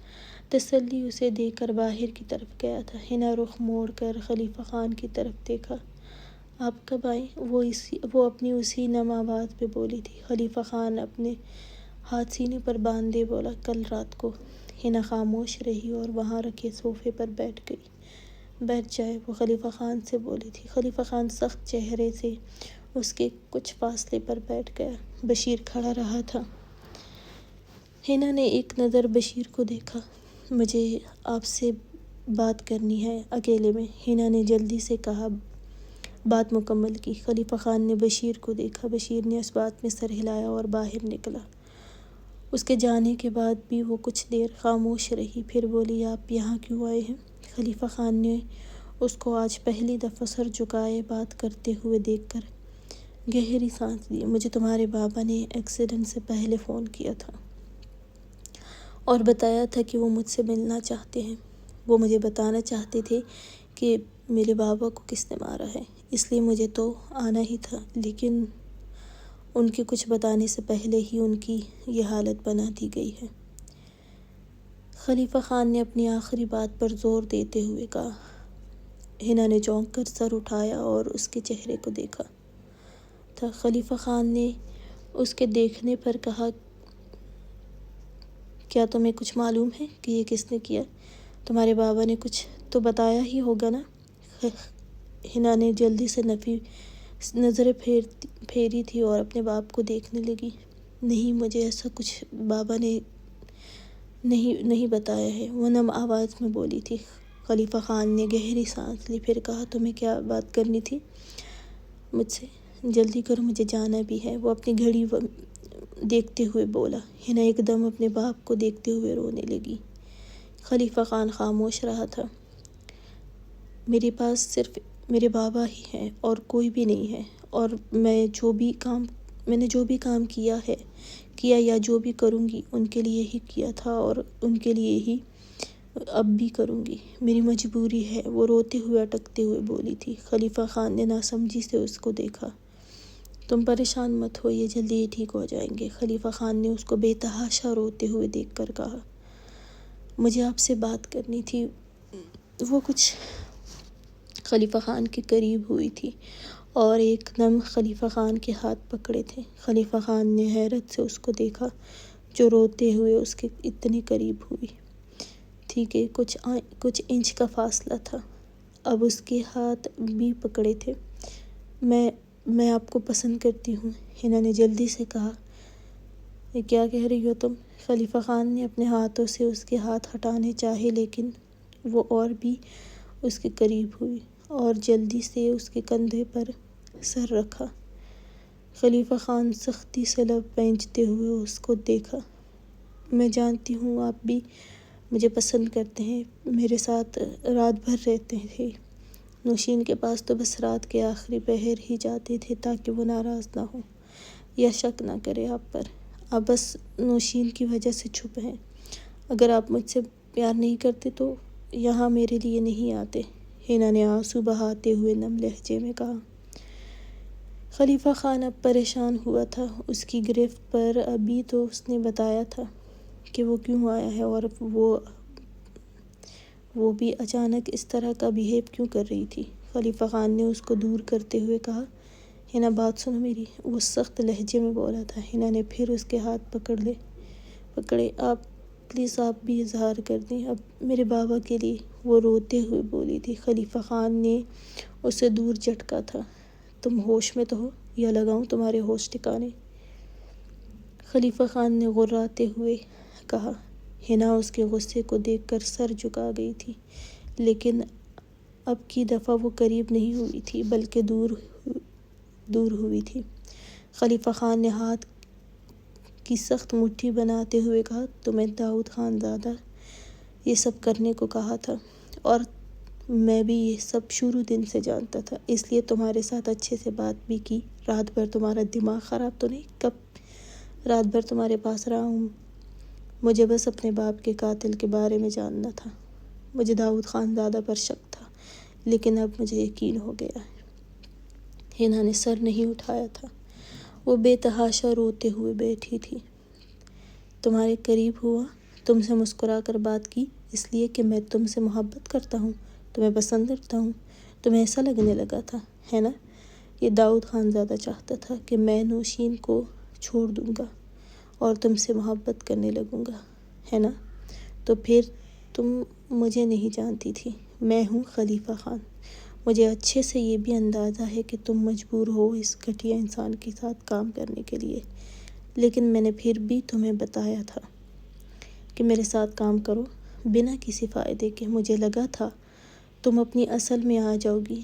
تسلی اسے دے کر باہر کی طرف گیا تھا۔ حنا رخ موڑ کر خلیفہ خان کی طرف دیکھا۔ آپ کب آئے؟ وہ اپنی اسی نم آواز میں بولی تھی۔ خلیفہ خان اپنے ہاتھ سینے پر باندھے بولا، کل رات کو۔ حنا خاموش رہی اور وہاں رکھے صوفے پر بیٹھ گئی۔ بیٹھ جائے، وہ خلیفہ خان سے بولی تھی۔ خلیفہ خان سخت چہرے سے اس کے کچھ فاصلے پر بیٹھ گیا۔ بشیر کھڑا رہا تھا۔ حنا نے ایک نظر بشیر کو دیکھا۔ مجھے آپ سے بات کرنی ہے، اکیلے میں، حنا نے جلدی سے کہا، بات مکمل کی۔ خلیفہ خان نے بشیر کو دیکھا۔ بشیر نے اس بات میں سر ہلایا اور باہر نکلا۔ اس کے جانے کے بعد بھی وہ کچھ دیر خاموش رہی، پھر بولی، آپ یہاں کیوں آئے ہیں؟ خلیفہ خان نے اس کو آج پہلی دفعہ سر جھکائے بات کرتے ہوئے دیکھ کر گہری سانس لی۔ مجھے تمہارے بابا نے ایکسیڈنٹ سے پہلے فون کیا تھا اور بتایا تھا کہ وہ مجھ سے ملنا چاہتے ہیں۔ وہ مجھے بتانا چاہتے تھے کہ میرے بابا کو کس نے مارا ہے، اس لیے مجھے تو آنا ہی تھا، لیکن ان کے کچھ بتانے سے پہلے ہی ان کی یہ حالت بنا دی گئی ہے۔ خلیفہ خان نے اپنی آخری بات پر زور دیتے ہوئے کہا۔ حنا نے چونک کر سر اٹھایا اور اس کے چہرے کو دیکھا تھا۔ خلیفہ خان نے اس کے دیکھنے پر کہا، کیا تمہیں کچھ معلوم ہے کہ یہ کس نے کیا؟ تمہارے بابا نے کچھ تو بتایا ہی ہوگا نا؟ حنا نے جلدی سے نظریں پھیری تھی اور اپنے باپ کو دیکھنے لگی۔ نہیں، مجھے ایسا کچھ بابا نے نہیں بتایا ہے، وہ نم آواز میں بولی تھی۔ خلیفہ خان نے گہری سانس لی، پھر کہا تمہیں کیا بات کرنی تھی مجھ سے؟ جلدی کرو، مجھے جانا بھی ہے، وہ اپنی گھڑی دیکھتے ہوئے بولا۔ حنا ایک دم اپنے باپ کو دیکھتے ہوئے رونے لگی۔ خلیفہ خان خاموش رہا تھا۔ میرے پاس صرف میرے بابا ہی ہیں اور کوئی بھی نہیں ہے، اور میں نے جو بھی کام کیا یا جو بھی کروں گی ان کے لیے ہی کیا تھا اور ان کے لیے ہی اب بھی کروں گی، میری مجبوری ہے، وہ روتے ہوئے اٹکتے ہوئے بولی تھی۔ خلیفہ خان نے ناسمجھی سے اس کو دیکھا۔ تم پریشان مت ہو، یہ جلدی ہی ٹھیک ہو جائیں گے، خلیفہ خان نے اس کو بے تحاشا روتے ہوئے دیکھ کر کہا۔ مجھے آپ سے بات کرنی تھی۔ وہ کچھ خلیفہ خان کے قریب ہوئی تھی اور ایک دم خلیفہ خان کے ہاتھ پکڑے تھے۔ خلیفہ خان نے حیرت سے اس کو دیکھا جو روتے ہوئے اس کے اتنے قریب ہوئی تھی کہ کچھ انچ کا فاصلہ تھا۔ اب اس کے ہاتھ بھی پکڑے تھے۔ میں آپ کو پسند کرتی ہوں، حنا نے جلدی سے کہا۔ یہ کیا کہہ رہی ہو تم؟ خلیفہ خان نے اپنے ہاتھوں سے اس کے ہاتھ ہٹانے چاہے لیکن وہ اور بھی اس کے قریب ہوئی اور جلدی سے اس کے کندھے پر سر رکھا۔ خلیفہ خان سختی سے لب پینچتے ہوئے اس کو دیکھا۔ میں جانتی ہوں آپ بھی مجھے پسند کرتے ہیں، میرے ساتھ رات بھر رہتے تھے، نوشین کے پاس تو بس رات کے آخری پہر ہی جاتے تھے تاکہ وہ ناراض نہ ہو یا شک نہ کرے آپ پر۔ آپ بس نوشین کی وجہ سے چھپ ہیں، اگر آپ مجھ سے پیار نہیں کرتے تو یہاں میرے لیے نہیں آتے، حنا نے آنسو بہاتے ہوئے نم لہجے میں کہا۔ خلیفہ خان اب پریشان ہوا تھا، اس کی گرفت پر ابھی تو اس نے بتایا تھا کہ وہ کیوں آیا ہے اور وہ بھی اچانک اس طرح کا بیہیو کیوں کر رہی تھی۔ خلیفہ خان نے اس کو دور کرتے ہوئے کہا، حنا بات سنو میری، وہ سخت لہجے میں بولا تھا۔ حنا نے پھر اس کے ہاتھ پکڑے۔ آپ پلیز آپ بھی اظہار کر دیں اب میرے بابا کے لیے، وہ روتے ہوئے بولی تھی۔ خلیفہ خان نے اسے دور جھٹکا تھا۔ تم ہوش میں تو ہو یا لگاؤں تمہارے ہوش ٹھکانے؟ خلیفہ خان نے غراتے ہوئے کہا۔ حنا اس کے غصے کو دیکھ کر سر جھکا گئی تھی، لیکن اب کی دفعہ وہ قریب نہیں ہوئی تھی بلکہ دور ہوئی تھی۔ خلیفہ خان نے ہاتھ کی سخت مٹھی بناتے ہوئے کہا، تمہیں داؤد خان زادہ یہ سب کرنے کو کہا تھا اور میں بھی یہ سب شروع دن سے جانتا تھا، اس لیے تمہارے ساتھ اچھے سے بات بھی کی۔ رات بھر تمہارا دماغ خراب تو نہیں؟ کب رات بھر تمہارے پاس رہا ہوں؟ مجھے بس اپنے باپ کے قاتل کے بارے میں جاننا تھا۔ مجھے داؤد خان زادہ پر شک تھا لیکن اب مجھے یقین ہو گیا ہے۔ حنا نے سر نہیں اٹھایا تھا، وہ بے تحاشا روتے ہوئے بیٹھی تھی۔ تمہارے قریب ہوا، تم سے مسکرا کر بات کی، اس لیے کہ میں تم سے محبت کرتا ہوں، تمہیں پسند کرتا ہوں، تمہیں ایسا لگنے لگا تھا، ہے نا؟ یہ داؤد خان زادہ چاہتا تھا کہ میں نوشین کو چھوڑ دوں گا اور تم سے محبت کرنے لگوں گا، ہے نا؟ تو پھر تم مجھے نہیں جانتی تھی، میں ہوں خلیفہ خان۔ مجھے اچھے سے یہ بھی اندازہ ہے کہ تم مجبور ہو اس گھٹیا انسان کے ساتھ کام کرنے کے لیے، لیکن میں نے پھر بھی تمہیں بتایا تھا کہ میرے ساتھ کام کرو بنا کسی فائدے کے۔ مجھے لگا تھا تم اپنی اصل میں آ جاؤ گی،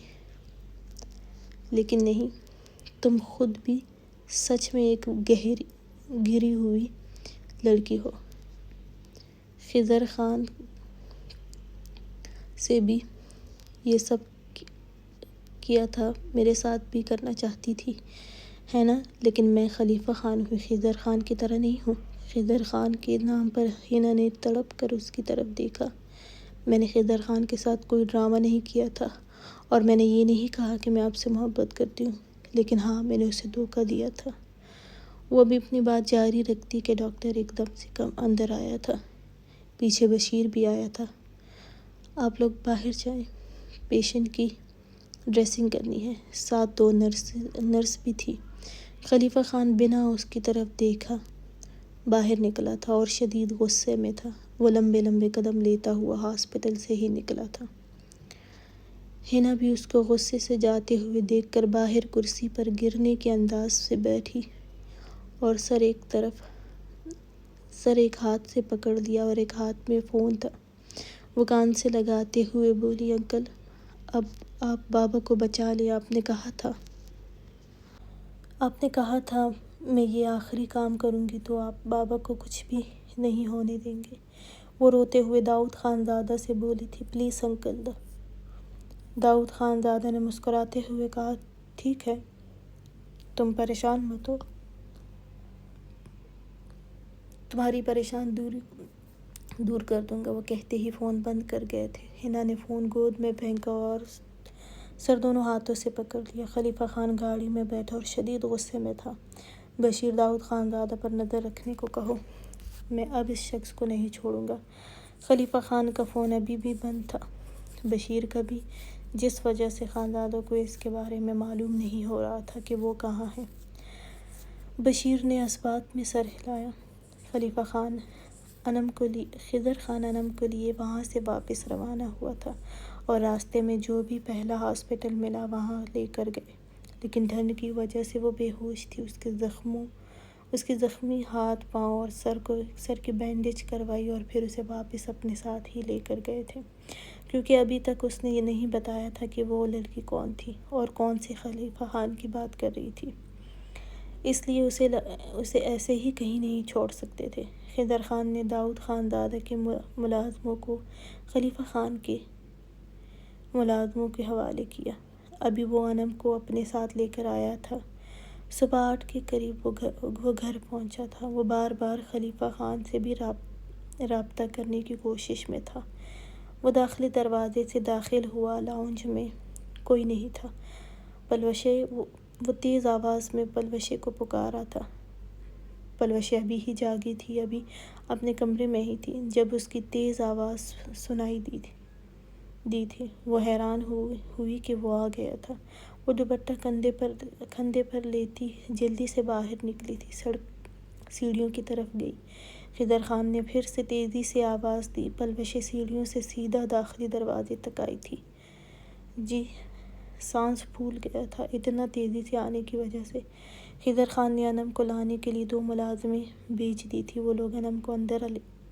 لیکن نہیں، تم خود بھی سچ میں ایک گری ہوئی لڑکی ہو۔ خضر خان سے بھی یہ سب کیا تھا، میرے ساتھ بھی کرنا چاہتی تھی، ہے نا؟ لیکن میں خلیفہ خان ہوں، خضر خان کی طرح نہیں ہوں۔ خضر خان کے نام پر حنا نے تڑپ کر اس کی طرف دیکھا۔ میں نے خضر خان کے ساتھ کوئی ڈرامہ نہیں کیا تھا اور میں نے یہ نہیں کہا کہ میں آپ سے محبت کرتی ہوں، لیکن ہاں، میں نے اسے دھوکہ دیا تھا۔ وہ ابھی اپنی بات جاری رکھتی کہ ڈاکٹر ایک دم سے اندر آیا تھا، پیچھے بشیر بھی آیا تھا۔ آپ لوگ باہر جائیں، پیشنٹ کی ڈریسنگ کرنی ہے، ساتھ 2 نرس بھی تھی۔ خلیفہ خان بنا اس کی طرف دیکھا باہر نکلا تھا اور شدید غصے میں تھا۔ وہ لمبے لمبے قدم لیتا ہوا ہاسپٹل سے ہی نکلا تھا۔ حنا بھی اس کو غصے سے جاتے ہوئے دیکھ کر باہر کرسی پر گرنے کے انداز سے بیٹھی اور سر ایک ہاتھ سے پکڑ لیا اور ایک ہاتھ میں فون تھا۔ وہ کان سے لگاتے ہوئے بولی، انکل اب آپ بابا کو بچا لیں، آپ نے کہا تھا میں یہ آخری کام کروں گی تو آپ بابا کو کچھ بھی نہیں ہونے دیں گے۔ وہ روتے ہوئے داؤد خان زادہ سے بولی تھی، پلیز انکل۔ داؤد خان زادہ نے مسکراتے ہوئے کہا، ٹھیک ہے، تم پریشان مت ہو، تمہاری پریشان دور کر دوں گا۔ وہ کہتے ہی فون بند کر گئے تھے۔ حنا نے فون گود میں پھینکا اور سر دونوں ہاتھوں سے پکڑ لیا۔ خلیفہ خان گاڑی میں بیٹھا اور شدید غصے میں تھا۔ بشیر، داؤد خان زادہ پر نظر رکھنے کو کہو، میں اب اس شخص کو نہیں چھوڑوں گا۔ خلیفہ خان کا فون ابھی بھی بند تھا، بشیر کا بھی، جس وجہ سے خانزادوں کو اس کے بارے میں معلوم نہیں ہو رہا تھا کہ وہ کہاں ہیں۔ بشیر نے اس بات میں سر ہلایا۔ خضر خان انم کو لیے وہاں سے واپس روانہ ہوا تھا اور راستے میں جو بھی پہلا ہاسپٹل ملا وہاں لے کر گئے، لیکن ٹھنڈ کی وجہ سے وہ بے ہوش تھی۔ اس کے زخمی ہاتھ، پاؤں اور سر کی بینڈیج کروائی اور پھر اسے واپس اپنے ساتھ ہی لے کر گئے تھے، کیونکہ ابھی تک اس نے یہ نہیں بتایا تھا کہ وہ لڑکی کون تھی اور کون سے خلیفہ خان کی بات کر رہی تھی، اس لیے اسے ایسے ہی کہیں نہیں چھوڑ سکتے تھے۔ خضر خان نے داؤد خان زادہ کے ملازموں کو خلیفہ خان کے ملازموں کے حوالے کیا۔ ابھی وہ انم کو اپنے ساتھ لے کر آیا تھا۔ صبح 8 کے قریب وہ گھر پہنچا تھا۔ وہ بار بار خلیفہ خان سے بھی رابطہ کرنے کی کوشش میں تھا۔ وہ داخلی دروازے سے داخل ہوا، لاؤنج میں کوئی نہیں تھا۔ وہ تیز آواز میں پلوشے کو پکارا تھا۔ پلوشے ابھی ہی جاگی تھی، ابھی اپنے کمرے میں ہی تھی جب اس کی تیز آواز سنائی دی تھی۔ وہ حیران ہوئی کہ وہ آ گیا تھا۔ وہ دوپٹہ کندھے پر لیتی جلدی سے باہر نکلی تھی، سیڑھیوں کی طرف گئی۔ خضر خان نے پھر سے تیزی سے آواز دی۔ پلوشے سیڑھیوں سے سیدھا داخلی دروازے تک آئی تھی۔ جی، سانس پھول گیا تھا اتنا تیزی سے آنے کی وجہ سے۔ خضر خان نے انم کو لانے کے لیے 2 ملازمیں بھیج دی تھی، وہ لوگ انم کو اندر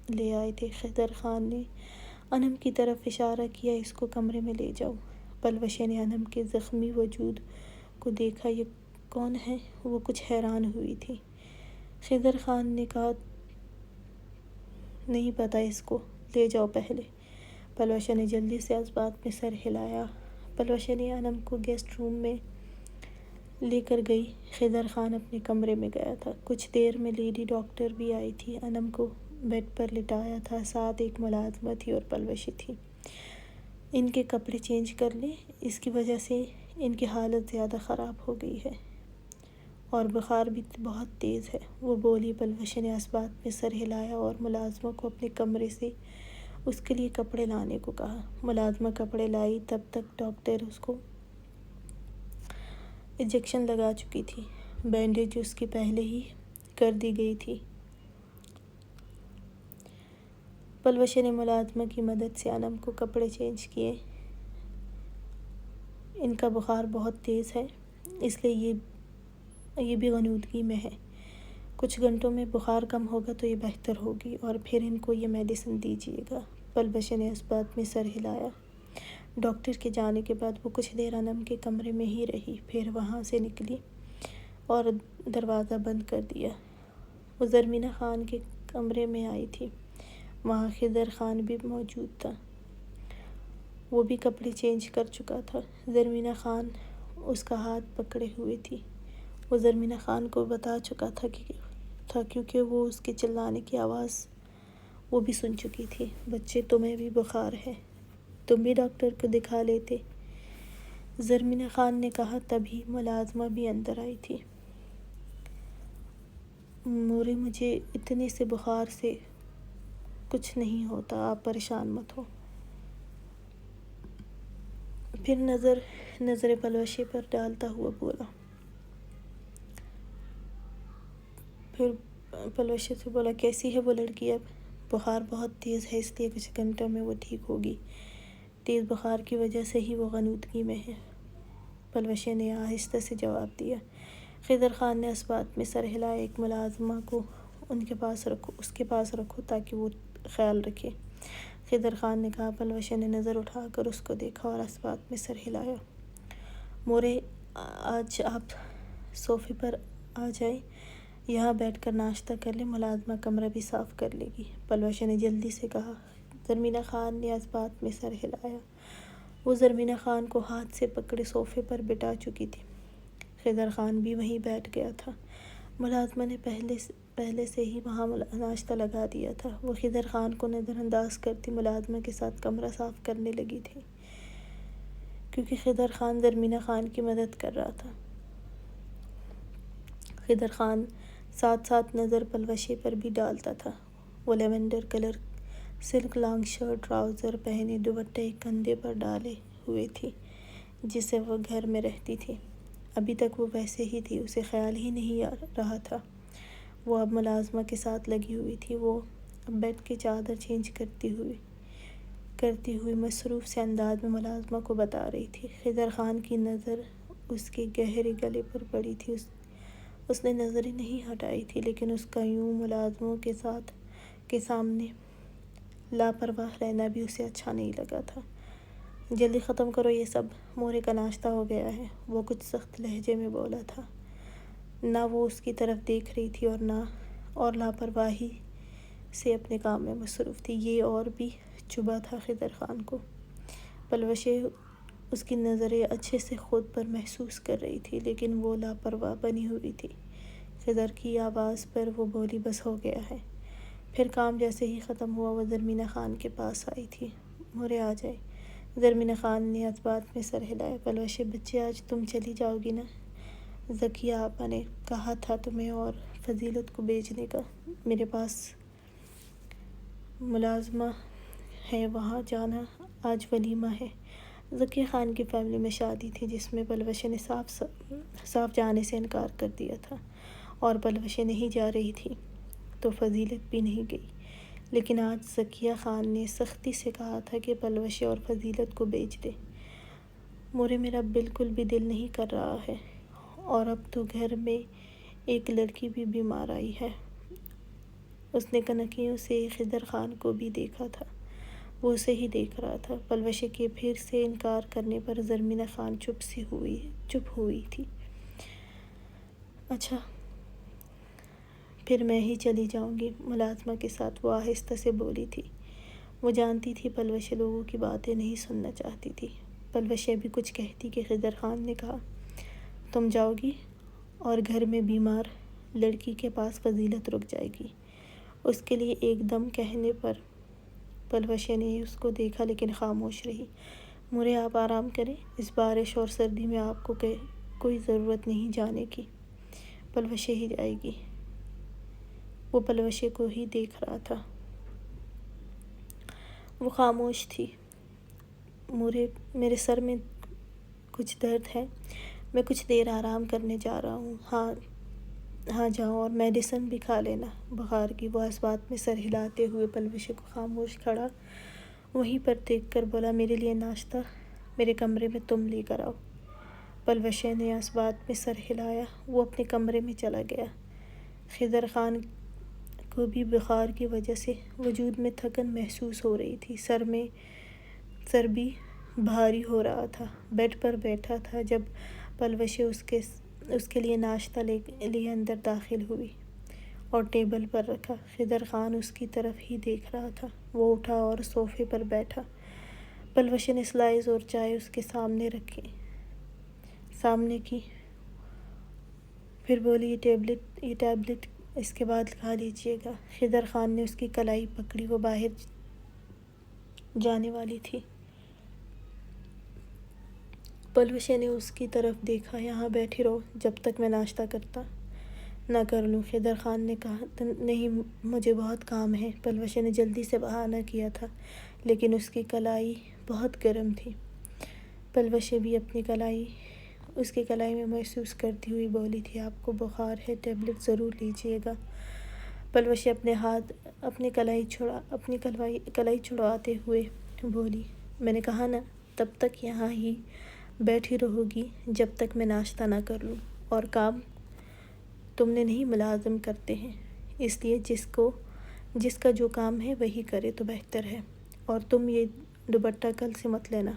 لے آئے تھے۔ خضر خان نے انم کی طرف اشارہ کیا، اس کو کمرے میں لے جاؤ۔ پلوشے نے انم کے زخمی وجود کو دیکھا۔ یہ کون ہے؟ وہ کچھ حیران ہوئی تھی۔ خضر خان نے کہا، نہیں پتہ اس کو، لے جاؤ پہلے۔ پلوشے نے جلدی سے اس بات میں سر ہلایا۔ پلوشے نے انم کو گیسٹ روم میں لے کر گئی۔ خضر خان اپنے کمرے میں گیا تھا۔ کچھ دیر میں لیڈی ڈاکٹر بھی آئی تھی۔ انم کو بیڈ پر لٹایا تھا، ساتھ ایک ملازمہ تھی اور پلوشے تھی۔ ان کے کپڑے چینج کر لیں، اس کی وجہ سے ان کی حالت زیادہ خراب ہو گئی ہے اور بخار بھی بہت تیز ہے، وہ بولی۔ پلوشے نے اس بات میں سر ہلایا اور ملازمہ کو اپنے کمرے سے اس کے لیے کپڑے لانے کو کہا۔ ملازمہ کپڑے لائی، تب تک ڈاکٹر اس کو انجیکشن لگا چکی تھی۔ بینڈیج اس کی پہلے ہی کر دی گئی تھی۔ پلوشے نے ملازمہ کی مدد سے انم کو کپڑے چینج کیے۔ ان کا بخار بہت تیز ہے، اس لیے یہ بھی غنودگی میں ہے۔ کچھ گھنٹوں میں بخار کم ہوگا تو یہ بہتر ہوگی اور پھر ان کو یہ میڈیسن دیجیے گا۔ پلوشے نے اس بات میں سر ہلایا۔ ڈاکٹر کے جانے کے بعد وہ کچھ دیر انم کے کمرے میں ہی رہی، پھر وہاں سے نکلی اور دروازہ بند کر دیا۔ وہ زرمینہ خان کے کمرے میں آئی تھی، وہاں خضر خان بھی موجود تھا۔ وہ بھی کپڑے چینج کر چکا تھا۔ زرمینہ خان اس کا ہاتھ پکڑے ہوئے تھی۔ وہ زرمینہ خان کو بتا چکا تھا کیونکہ وہ اس کے چلانے کی آواز وہ بھی سن چکی تھی۔ بچے، تمہیں بھی بخار ہے، تم بھی ڈاکٹر کو دکھا لیتے، زرمینہ خان نے کہا۔ تبھی ملازمہ بھی اندر آئی تھی۔ مورے، مجھے اتنے سے بخار سے کچھ نہیں ہوتا، آپ پریشان مت ہو۔ پھر نظر پلوشے پر ڈالتا ہوا بولا، پلوشے سے بولا کیسی ہے وہ لڑکی اب؟ بخار بہت تیز ہے، اس لیے کچھ گھنٹوں میں وہ ٹھیک ہوگی، تیز بخار کی وجہ سے ہی وہ غنودگی میں ہے، پلوشے نے آہستہ سے جواب دیا۔ خضر خان نے اس بات میں سر ہلایا، ایک ملازمہ کو اس کے پاس رکھو تاکہ وہ خیال رکھے، خضر خان نے کہا۔ پلوشے نے نظر اٹھا کر اس کو دیکھا اور اس بات میں سر ہلایا۔ مورے، آج آپ صوفے پر آ جائیں، یہاں بیٹھ کر ناشتہ کر لیں، ملازمہ کمرہ بھی صاف کر لے گی، پلوشے نے جلدی سے کہا۔ زرمینہ خان نے اس بات میں سر ہلایا۔ وہ زرمینہ خان کو ہاتھ سے پکڑے صوفے پر بٹھا چکی تھی۔ خضر خان بھی وہیں بیٹھ گیا تھا۔ ملازمہ نے پہلے سے ہی وہاں ناشتہ لگا دیا تھا۔ وہ خضر خان کو نظر انداز کرتی ملازمہ کے ساتھ کمرہ صاف کرنے لگی تھی، کیونکہ خضر خان زرمینہ خان کی مدد کر رہا تھا۔ خضر خان ساتھ ساتھ نظر پلوشے پر بھی ڈالتا تھا۔ وہ lavender colour silk long shirt trouser پہنے دوپٹہ ایک کندھے پر ڈالے ہوئے تھی، جسے وہ گھر میں رہتی تھی۔ ابھی تک وہ ویسے ہی تھی، اسے خیال ہی نہیں آ رہا تھا۔ وہ اب ملازمہ کے ساتھ لگی ہوئی تھی۔ وہ اب بیڈ کی چادر چینج کرتی ہوئی مصروف سے انداز میں ملازمہ کو بتا رہی تھی۔ خضر خان کی نظر اس کے گہرے گلے پر پڑی تھی۔ اس نے نظریں نہیں ہٹائی تھی، لیکن اس کا یوں ملازموں کے سامنے لاپرواہ رہنا بھی اسے اچھا نہیں لگا تھا۔ جلدی ختم کرو یہ سب، مورے کا ناشتہ ہو گیا ہے، وہ کچھ سخت لہجے میں بولا تھا۔ نہ وہ اس کی طرف دیکھ رہی تھی اور لاپرواہی سے اپنے کام میں مصروف تھی۔ یہ اور بھی چبھا تھا خضر خان کو۔ پلوشے اس کی نظریں اچھے سے خود پر محسوس کر رہی تھی، لیکن وہ لاپرواہ بنی ہوئی تھی۔ خضر کی آواز پر وہ بولی، بس ہو گیا ہے۔ پھر کام جیسے ہی ختم ہوا، وہ زرمینہ خان کے پاس آئی تھی۔ مورے آ جائے، زرمینہ خان نے اس بات میں سر ہلایا۔ پلوشے، بچے آج تم چلی جاؤ گی نا؟ ذکیہ آپا نے کہا تھا تمہیں اور فضیلت کو بھیجنے کا، میرے پاس ملازمہ ہے، وہاں جانا، آج ولیمہ ہے۔ ذکیہ خان کی فیملی میں شادی تھی جس میں پلوشے نے صاف جانے سے انکار کر دیا تھا، اور پلوشے نہیں جا رہی تھی تو فضیلت بھی نہیں گئی، لیکن آج ذکیہ خان نے سختی سے کہا تھا کہ پلوشے اور فضیلت کو بھیج دے۔ مورے، میرا بالکل بھی دل نہیں کر رہا ہے، اور اب تو گھر میں ایک لڑکی بھی بیمار آئی ہے۔ اس نے کنکیوں سے خضر خان کو بھی دیکھا تھا، وہ اسے ہی دیکھ رہا تھا۔ پلوشے کے پھر سے انکار کرنے پر زرمینہ خان چپ ہوئی تھی۔ اچھا، پھر میں ہی چلی جاؤں گی، ملازمہ کے ساتھ وہ آہستہ سے بولی تھی۔ وہ جانتی تھی پلوشے لوگوں کی باتیں نہیں سننا چاہتی تھی۔ پلوشے ابھی کچھ کہتی کہ خضر خان نے کہا، تم جاؤ گی اور گھر میں بیمار لڑکی کے پاس فضیلت رک جائے گی۔ اس کے لیے ایک دم کہنے پر پلوشے نے اس کو دیکھا، لیکن خاموش رہی۔ مورے، آپ آرام کریں، اس بارش اور سردی میں آپ کو کوئی ضرورت نہیں جانے کی، پلوشے ہی جائے گی۔ وہ پلوشے کو ہی دیکھ رہا تھا۔ وہ خاموش تھی۔ مورے، میرے سر میں کچھ درد ہے، میں کچھ دیر آرام کرنے جا رہا ہوں۔ ہاں جاؤ، اور میڈیسن بھی کھا لینا بخار کی۔ وہ اس بات میں سر ہلاتے ہوئے پلوشے کو خاموش کھڑا وہیں پر دیکھ کر بولا، میرے لیے ناشتہ میرے کمرے میں تم لے کر آؤ۔ پلوشے نے اس بات میں سر ہلایا۔ وہ اپنے کمرے میں چلا گیا۔ خضر خان کو بھی بخار کی وجہ سے وجود میں تھکن محسوس ہو رہی تھی، سر بھی بھاری ہو رہا تھا۔ بیڈ پر بیٹھا تھا جب پلوشے اس کے لیے ناشتہ لیے اندر داخل ہوئی اور ٹیبل پر رکھا۔ خضر خان اس کی طرف ہی دیکھ رہا تھا۔ وہ اٹھا اور صوفے پر بیٹھا۔ پلوشے نے سلائس اور چائے اس کے سامنے کی، پھر بولی، یہ ٹیبلٹ اس کے بعد کھا لیجیے گا۔ خضر خان نے اس کی کلائی پکڑی، وہ باہر جانے والی تھی۔ پلوشے نے اس کی طرف دیکھا، یہاں بیٹھی رہو جب تک میں ناشتہ کرتا نہ کر لوں۔ خضر خان نے کہا، نہیں، مجھے بہت کام ہے۔ پلوشے نے جلدی سے بہانہ کیا تھا، لیکن اس کی کلائی بہت گرم تھی۔ پلوشے بھی اس کی کلائی میں محسوس کرتی ہوئی بولی تھی، آپ کو بخار ہے، ٹیبلٹ ضرور لیجیے گا۔ پلوشی اپنے ہاتھ اپنی کلائی چھڑواتے ہوئے بولی، میں نے کہا نا تب تک یہاں ہی بیٹھی رہو گی جب تک میں ناشتہ نہ کر لوں، اور کام تم نے نہیں ملازم کرتے ہیں، اس لیے جس کا جو کام ہے وہی کرے تو بہتر ہے، اور تم یہ دوپٹہ کل سے مت لینا۔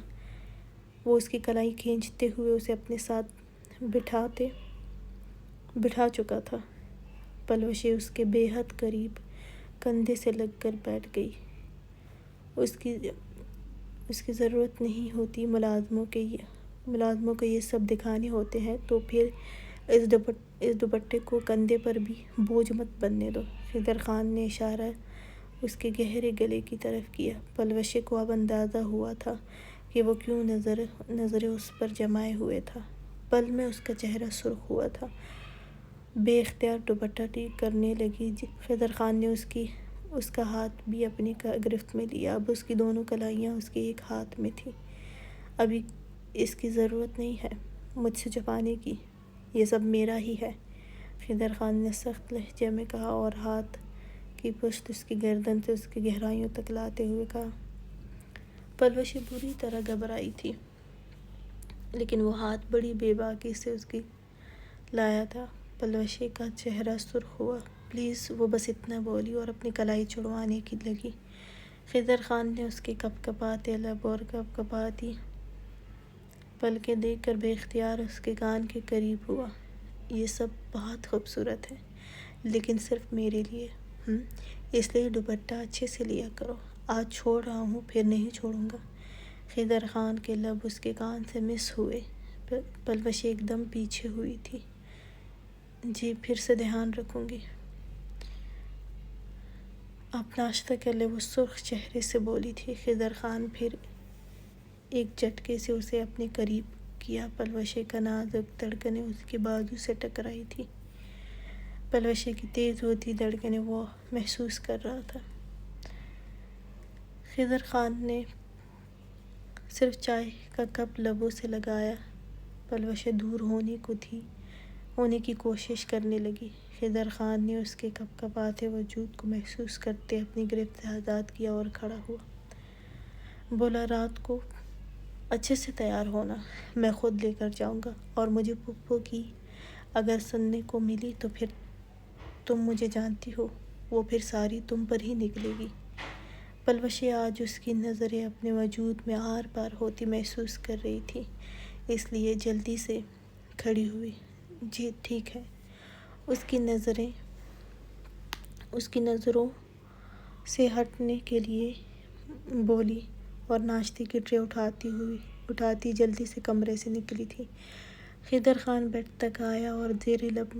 وہ اس کی کلائی کھینچتے ہوئے اسے اپنے ساتھ بٹھا چکا تھا۔ پلوشی اس کے بے حد قریب کندھے سے لگ کر بیٹھ گئی۔ اس کی ضرورت نہیں ہوتی ملازموں کو یہ سب دکھانے ہوتے ہیں، تو پھر اس دوپٹے کو کندھے پر بھی بوجھ مت بننے دو۔ خضر خان نے اشارہ اس کے گہرے گلے کی طرف کیا۔ پلوشی کو اب اندازہ ہوا تھا کہ وہ کیوں نظریں اس پر جمائے ہوئے تھا۔ پل میں اس کا چہرہ سرخ ہوا تھا۔ بے اختیار دوپٹہ ٹھیک کرنے لگی۔ خضر خان نے اس کا ہاتھ بھی اپنی گرفت میں لیا۔ اب اس کی دونوں کلائیاں اس کے ایک ہاتھ میں تھیں۔ ابھی اس کی ضرورت نہیں ہے مجھ سے چھپانے کی، یہ سب میرا ہی ہے، خضر خان نے سخت لہجے میں کہا، اور ہاتھ کی پشت اس کی گردن سے اس کی گہرائیوں تک لاتے ہوئے کہا۔ پلوشی بری طرح گھبرائی تھی، لیکن وہ ہاتھ بڑی بے باکی سے اس کی لایا تھا۔ پلوشی کا چہرہ سرخ ہوا۔ پلیز، وہ بس اتنا بولی اور اپنی کلائی چھڑوانے کی لگی۔ خضر خان نے اس کے کپکپاتے لب اور کپکپاتی پلکیں دیکھ کر بے اختیار اس کے کان کے قریب ہوا۔ یہ سب بہت خوبصورت ہے، لیکن صرف میرے لیے، اس لیے دوپٹہ اچھے سے لیا کرو۔ آج چھوڑ رہا ہوں، پھر نہیں چھوڑوں گا۔ خضر خان کے لب اس کے کان سے مس ہوئے۔ پلوشی ایک دم پیچھے ہوئی تھی۔ جی، پھر سے دھیان رکھوں گی۔ آپ ناشتہ کر لیں، وہ سرخ چہرے سے بولی تھی۔ خضر خان پھر ایک جھٹکے سے اسے اپنے قریب کیا۔ پلوشی کا نازک دھڑکنیں اس کے بازو سے ٹکرائی تھی۔ پلوشی کی تیز ہوتی دھڑکنیں وہ محسوس کر رہا تھا۔ خضر خان نے صرف چائے کا کپ لبوں سے لگایا۔ پلوشی دور ہونے کی کوشش کرنے لگی۔ خضر خان نے اس کے کپکپاتے وجود کو محسوس کرتے اپنی گرفت سے آزاد کیا اور کھڑا ہوا۔ بولا، رات کو اچھے سے تیار ہونا، میں خود لے کر جاؤں گا، اور مجھے پھپھو کی اگر سننے کو ملی تو پھر تم مجھے جانتی ہو، وہ پھر ساری تم پر ہی نکلے گی۔ پلوشی آج اس کی نظریں اپنے وجود میں آر پار ہوتی محسوس کر رہی تھی، اس لیے جلدی سے کھڑی ہوئی۔ جی ٹھیک ہے، اس کی نظروں سے ہٹنے کے لیے بولی، اور ناشتے کی ٹرے اٹھاتی جلدی سے کمرے سے نکلی تھی۔ خضر خان بیڈ تک آیا اور زیر لب